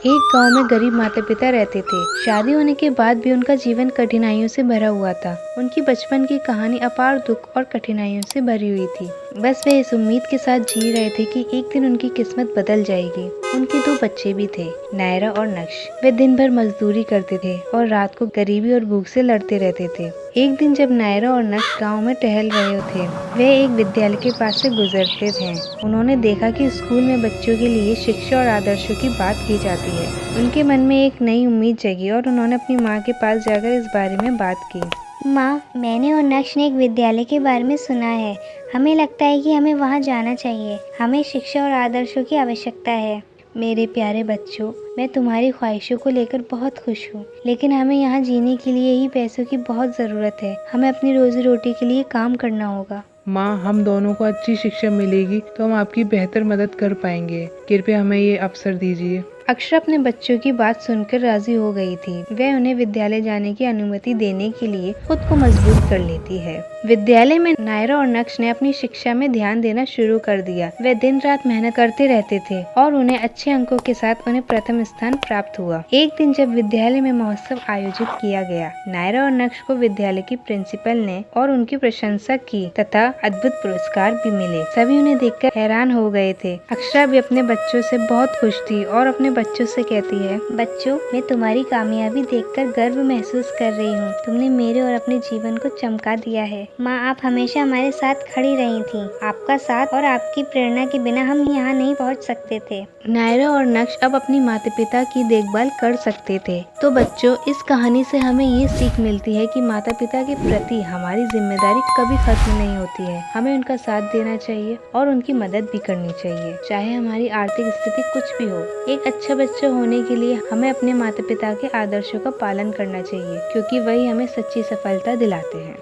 एक गांव में गरीब माता पिता रहते थे। शादी होने के बाद भी उनका जीवन कठिनाइयों से भरा हुआ था। उनकी बचपन की कहानी अपार दुख और कठिनाइयों से भरी हुई थी। बस वे इस उम्मीद के साथ जी रहे थे कि एक दिन उनकी किस्मत बदल जाएगी। उनके 2 बच्चे भी थे, नायरा और नक्श। वे दिन भर मजदूरी करते थे और रात को गरीबी और भूख से लड़ते रहते थे। एक दिन जब नायरा और नक्श गांव में टहल रहे थे, वे एक विद्यालय के पास से गुजरते थे। उन्होंने देखा कि स्कूल में बच्चों के लिए शिक्षा और आदर्शों की बात की जाती है। उनके मन में एक नई उम्मीद जगी और उन्होंने अपनी माँ के पास जाकर इस बारे में बात की। माँ, मैंने और नक्श ने एक विद्यालय के बारे में सुना है। हमें लगता है कि हमें वहाँ जाना चाहिए। हमें शिक्षा और आदर्शों की आवश्यकता है। मेरे प्यारे बच्चों, मैं तुम्हारी ख्वाहिशों को लेकर बहुत खुश हूँ, लेकिन हमें यहाँ जीने के लिए ही पैसों की बहुत ज़रूरत है। हमें अपनी रोजी रोटी के लिए काम करना होगा। माँ, हम दोनों को अच्छी शिक्षा मिलेगी तो हम आपकी बेहतर मदद कर पाएंगे। कृपया हमें ये अवसर दीजिए। अक्षरा अपने बच्चों की बात सुनकर राजी हो गई थी। वह उन्हें विद्यालय जाने की अनुमति देने के लिए खुद को मजबूर कर लेती है। विद्यालय में नायरा और नक्श ने अपनी शिक्षा में ध्यान देना शुरू कर दिया। वे दिन रात मेहनत करते रहते थे और उन्हें अच्छे अंकों के साथ उन्हें प्रथम स्थान प्राप्त हुआ। एक दिन जब विद्यालय में महोत्सव आयोजित किया गया, नायरा और नक्श को विद्यालय की प्रिंसिपल ने और उनकी प्रशंसा की तथा अद्भुत पुरस्कार भी मिले। सभी उन्हें देखकर हैरान हो गए थे। अक्षरा भी अपने बच्चों से बहुत खुश थी और अपने बच्चों से कहती है, बच्चों, मैं तुम्हारी कामयाबी देखकर गर्व महसूस कर रही हूँ। तुमने मेरे और अपने जीवन को चमका दिया है। माँ, आप हमेशा हमारे साथ खड़ी रही थी। आपका साथ और आपकी प्रेरणा के बिना हम यहाँ नहीं पहुँच सकते थे। नायरा और नक्श अब अपनी माता पिता की देखभाल कर सकते थे। तो बच्चों, इस कहानी से हमें ये सीख मिलती है कि माता पिता के प्रति हमारी जिम्मेदारी कभी खत्म नहीं होती है। हमें उनका साथ देना चाहिए और उनकी मदद भी करनी चाहिए, चाहे हमारी आर्थिक स्थिति कुछ भी हो। एक अच्छा बच्चा होने के लिए हमें अपने माता पिता के आदर्शों का पालन करना चाहिए, क्योंकि वही हमें सच्ची सफलता दिलाते हैं।